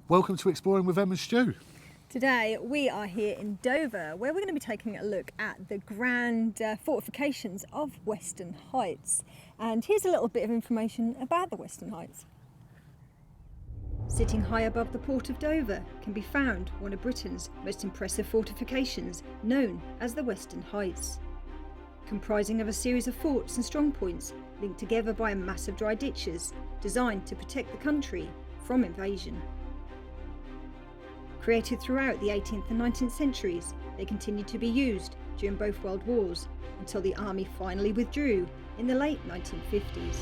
Welcome to Exploring with Em and Stu. Today we are here in Dover, where we're going to be taking a look at the grand fortifications of Western Heights. And here's a little bit of information about the Western Heights. Sitting high above the port of Dover can be found one of Britain's most impressive fortifications, known as the Western Heights. Comprising of a series of forts and strongpoints linked together by a mass of dry ditches designed to protect the country from invasion. Created throughout the 18th and 19th centuries, they continued to be used during both World Wars until the army finally withdrew in the late 1950s.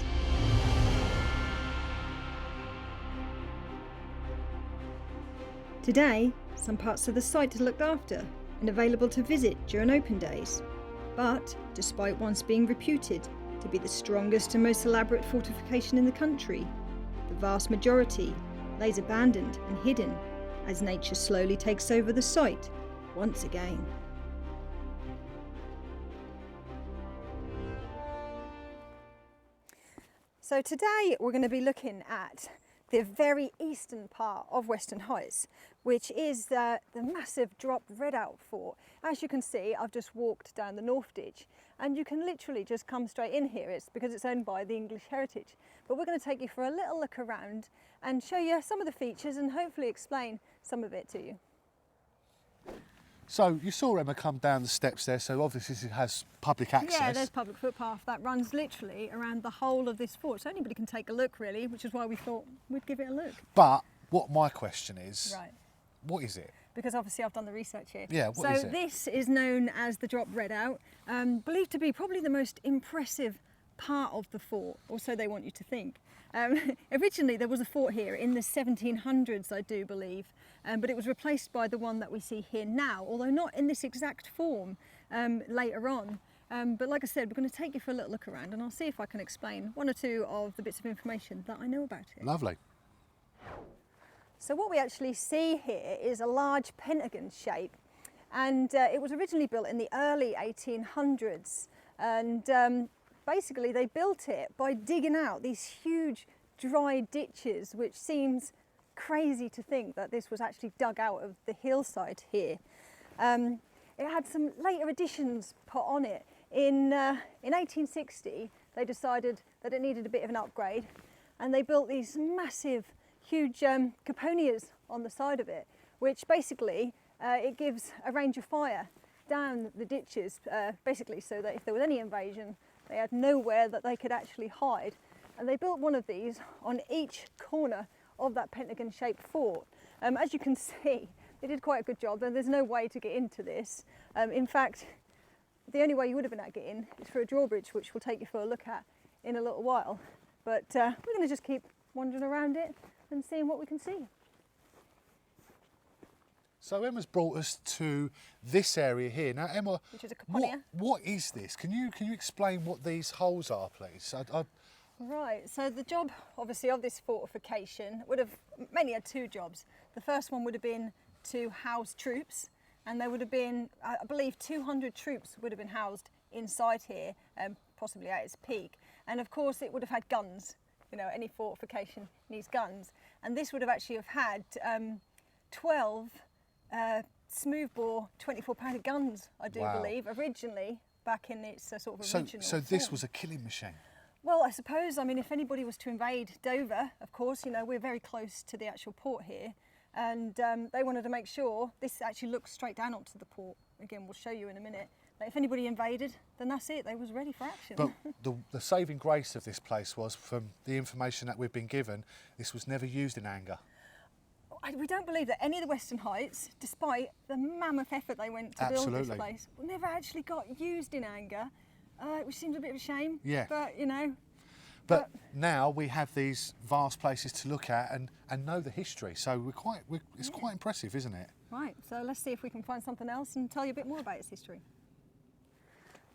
Today, some parts of the site are looked after and available to visit during open days. But, despite once being reputed to be the strongest and most elaborate fortification in the country, the vast majority lays abandoned and hidden as nature slowly takes over the site once again. So today we're going to be looking at the very eastern part of Western Heights, which is the massive Drop Redoubt fort. As you can see, I've just walked down the North Ditch and you can literally just come straight in here. It's because it's owned by the English Heritage. But we're going to take you for a little look around and show you some of the features and hopefully explain some of it to you. So you saw Emma come down the steps there, so obviously it has public access. Yeah, there's public footpath that runs literally around the whole of this fort. So anybody can take a look really, which is why we thought we'd give it a look. But what my question is, Right. What is it? Because obviously I've done the research here. Yeah, what is it? So this is known as the Drop Redoubt, believed to be probably the most impressive part of the fort, or so they want you to think. Originally there was a fort here in the 1700s, I do believe, but it was replaced by the one that we see here now, although not in this exact form later on. But like I said, we're going to take you for a little look around and I'll see if I can explain one or two of the bits of information that I know about it. Lovely. So what we actually see here is a large pentagon shape, and it was originally built in the early 1800s, and basically they built it by digging out these huge dry ditches, which seems crazy to think that this was actually dug out of the hillside here. It had some later additions put on it. In 1860 they decided that it needed a bit of an upgrade, and they built these massive huge caponias on the side of it, which basically it gives a range of fire down the ditches, basically so that if there was any invasion they had nowhere that they could actually hide. And they built one of these on each corner of that pentagon shaped fort. As you can see, they did quite a good job, and there's no way to get into this. In fact, the only way you would have been able to get in is through a drawbridge, which we'll take you for a look at in a little while. But we're going to just keep wandering around it and seeing what we can see. So Emma's brought us to this area here. Now Emma, Which is a caponia. what is this? Can you explain what these holes are, please? Right, so the job obviously of this fortification would have mainly had two jobs. The first one would have been to house troops, and there would have been, I believe, 200 troops would have been housed inside here, possibly at its peak. And of course it would have had guns. You know, any fortification needs guns, and this would have actually have had 12 smoothbore 24-pounder guns, I do believe, originally back in its sort of original So this form. was a killing machine. Well, I suppose, I mean, if anybody was to invade Dover, of course, you know, we're very close to the actual port here, and they wanted to make sure this actually looks straight down onto the port. Again, we'll show you in a minute. But if anybody invaded, then that's it, they was ready for action. But the saving grace of this place was, from the information that we've been given, this was never used in anger. We don't believe that any of the Western Heights, despite the mammoth effort they went to build this place, never actually got used in anger, which seems a bit of a shame. Yeah. But, you know. But now we have these vast places to look at and know the history, so it's quite impressive, isn't it? Right, so let's see if we can find something else and tell you a bit more about its history.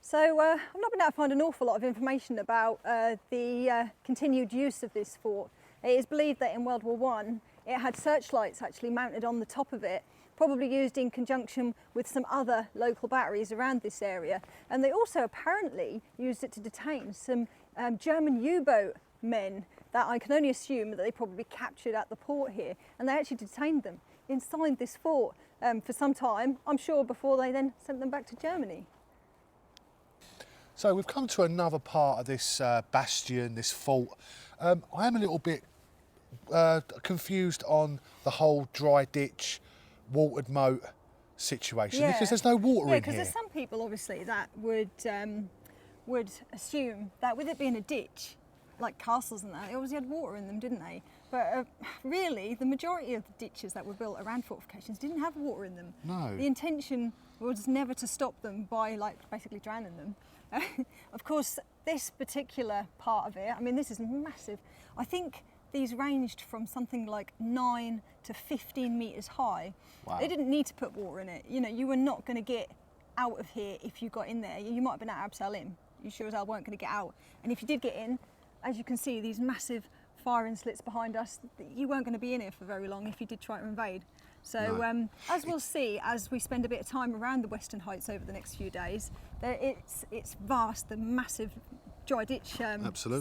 So I've not been able to find an awful lot of information about the continued use of this fort. It is believed that in World War I it had searchlights actually mounted on the top of it, probably used in conjunction with some other local batteries around this area. And they also apparently used it to detain some German U-boat men that I can only assume that they probably captured at the port here, and they actually detained them inside this fort for some time, I'm sure, before they then sent them back to Germany. So we've come to another part of this bastion, this fort. I am a little bit confused on the whole dry ditch, watered moat situation, because there's no water in because here. there's some people obviously that would assume that with it being a ditch, like castles and that, they obviously had water in them, didn't they? But really, the majority of the ditches that were built around fortifications didn't have water in them. No. The intention was never to stop them by like basically drowning them. Of course, this particular part of it, I mean, this is massive. I think these ranged from something like 9 to 15 metres high. Wow. They didn't need to put water in it. You know, you were not going to get out of here if you got in there. You might have been at Absal in. You sure as hell weren't going to get out. And if you did get in, as you can see, these massive firing slits behind us, you weren't going to be in here for very long if you did try to invade. So No. as we'll see, as we spend a bit of time around the Western Heights over the next few days, it's vast, the massive dry ditch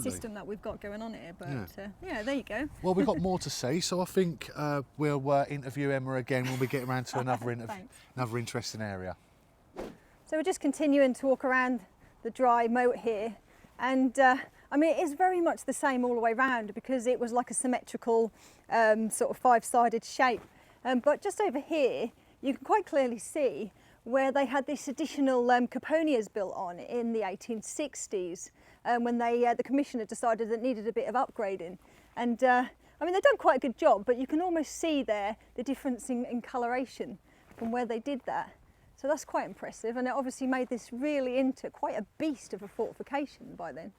system that we've got going on here. But yeah, there you go. Well, we've got more to see, so I think we'll interview Emma again when we get around to another interesting area. So we're just continuing to walk around the dry moat here, and I mean, it is very much the same all the way round because it was like a symmetrical sort of five-sided shape. But just over here, you can quite clearly see where they had this additional caponias built on in the 1860s when the commissioner decided it needed a bit of upgrading. And I mean, they've done quite a good job, but you can almost see there the difference in coloration from where they did that. So that's quite impressive, and it obviously made this really into quite a beast of a fortification by then.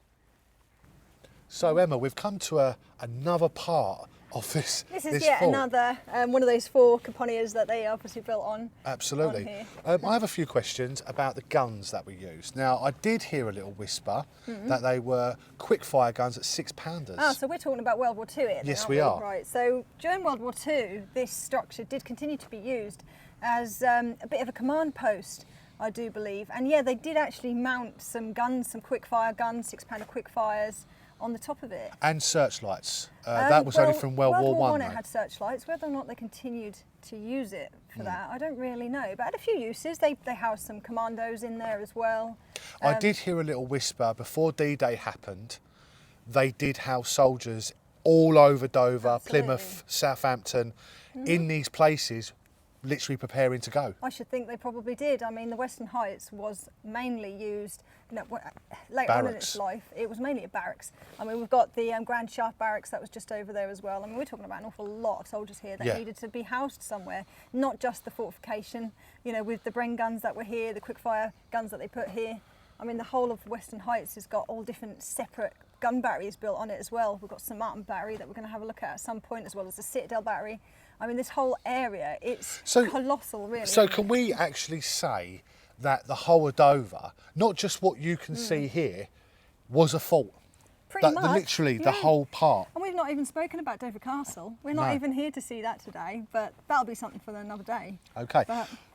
So Emma, we've come to another part of this. This is yet fort. another one of those 4 caponias that they obviously built on. Absolutely. On here. I have a few questions about the guns that we used. Now, I did hear a little whisper that they were quick-fire guns at 6-pounders. Ah, so we're talking about World War II here. Yes, we are. Right. So during World War II, this structure did continue to be used as a bit of a command post, I do believe. And yeah, they did actually mount some guns, some quick-fire guns, 6-pounder quick-fires, on the top of it. And searchlights. That was only from World War I. It had searchlights. Whether or not they continued to use it for that, I don't really know. But it had a few uses. They housed some commandos in there as well. I did hear a little whisper before D-Day happened. They did house soldiers all over Dover, Absolutely. Plymouth, Southampton, in these places, literally preparing to go. I should think they probably did. I mean, the Western Heights was mainly used, you know, later on in its life, it was mainly a barracks. I mean, we've got the Grand Shaft Barracks that was just over there as well. I mean, we're talking about an awful lot of soldiers here that needed to be housed somewhere, not just the fortification, you know, with the Bren guns that were here, the quickfire guns that they put here. I mean, the whole of Western Heights has got all different separate gun batteries built on it as well. We've got St Martin Battery that we're going to have a look at some point, as well as the Citadel Battery. I mean, this whole area, it's colossal, really. So can we actually say that the whole of Dover, not just what you can see here, was a fort? Pretty much. Literally, the whole part. And we've not even spoken about Dover Castle. We're not even here to see that today, but that'll be something for another day. Okay.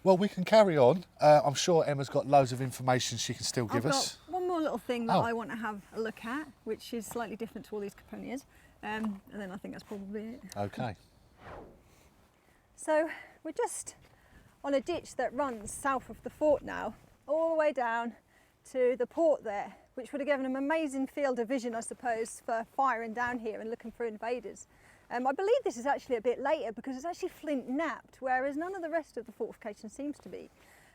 Well, we can carry on. I'm sure Emma's got loads of information she can still give us. I've got one more little thing that I want to have a look at, which is slightly different to all these caponias. And then I think that's probably it. Okay. So we're just on a ditch that runs south of the fort now, all the way down to the port there, which would have given them amazing field of vision, I suppose, for firing down here and looking for invaders. I believe this is actually a bit later because it's actually flint knapped, whereas none of the rest of the fortification seems to be.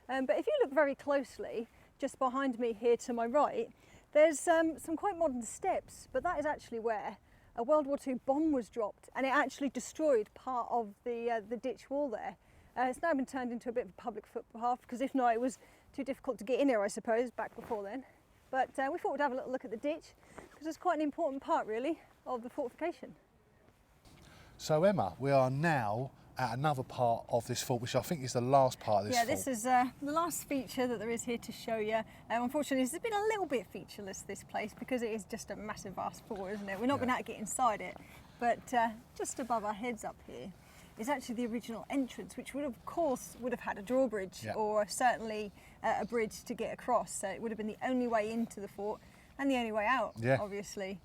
But if you look very closely, just behind me here to my right, there's some quite modern steps, but that is actually where a World War II bomb was dropped, and it actually destroyed part of the ditch wall there. It's now been turned into a bit of a public footpath, because if not, it was too difficult to get in here, I suppose, back before then. But we thought we'd have a little look at the ditch, because it's quite an important part, really, of the fortification. So Emma, we are now at another part of this fort, which I think is the last part of this fort. Yeah, this is the last feature that there is here to show you. Unfortunately, it's been a little bit featureless, this place, because it is just a massive vast fort, isn't it? We're not going to have to get inside it, but just above our heads up here is actually the original entrance, which would of course would have had a drawbridge or certainly a bridge to get across. So it would have been the only way into the fort and the only way out, obviously.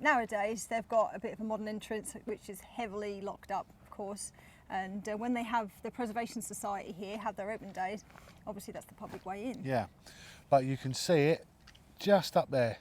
Nowadays they've got a bit of a modern entrance which is heavily locked up, of course, and when they have the Preservation Society here have their open days, obviously that's the public way in. Yeah, but you can see it just up there,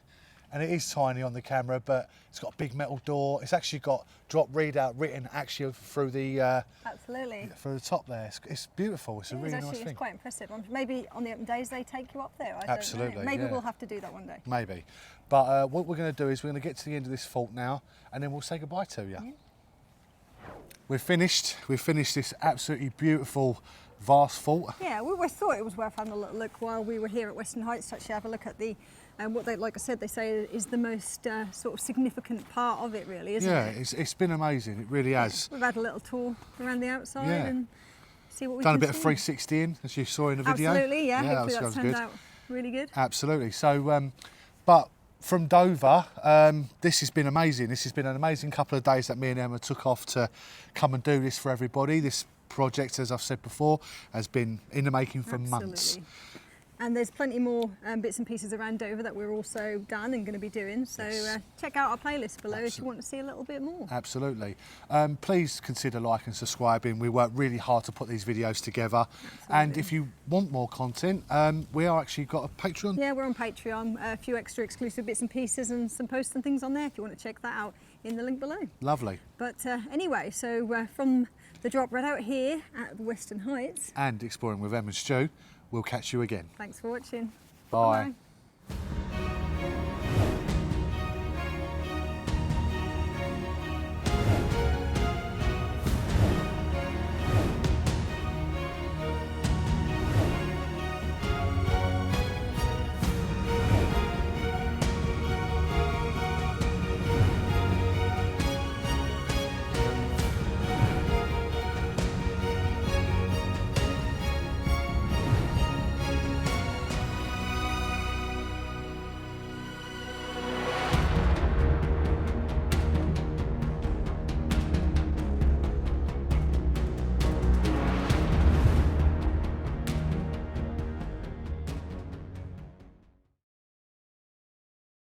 and it is tiny on the camera, but it's got a big metal door. It's actually got Drop Redoubt written actually through the Absolutely. through the top there. It's beautiful. It's a really nice thing. It's quite impressive. Maybe on the open days they take you up there. I Absolutely, don't know. Maybe yeah. we'll have to do that one day. Maybe, but what we're going to do is we're going to get to the end of this fort now, and then we'll say goodbye to you. Yeah. We've finished this absolutely beautiful, vast fort. Yeah, we thought it was worth having a little look while we were here at Western Heights to actually have a look at the what they, like I said, they say is the most sort of significant part of it, really, isn't it? Yeah, it's been amazing. It really has. We've had a little tour around the outside and see what we Done can a bit of see. 360 in, as you saw in the video. Absolutely, yeah. Hopefully that that was turned good. out really good. Absolutely. So, but from Dover, this has been amazing. This has been an amazing couple of days that me and Emma took off to come and do this for everybody. This project, as I've said before, has been in the making for months. And there's plenty more bits and pieces around Dover that we're also done and going to be doing. So check out our playlist below if you want to see a little bit more. Absolutely. Please consider liking and subscribing. We work really hard to put these videos together. Absolutely. And if you want more content, we are actually got a Patreon. Yeah, we're on Patreon. A few extra exclusive bits and pieces and some posts and things on there if you want to check that out in the link below. Lovely. But anyway, so from the Drop Redoubt here at the Western Heights. And Exploring with Em and Stu, we'll catch you again. Thanks for watching. Bye. Bye.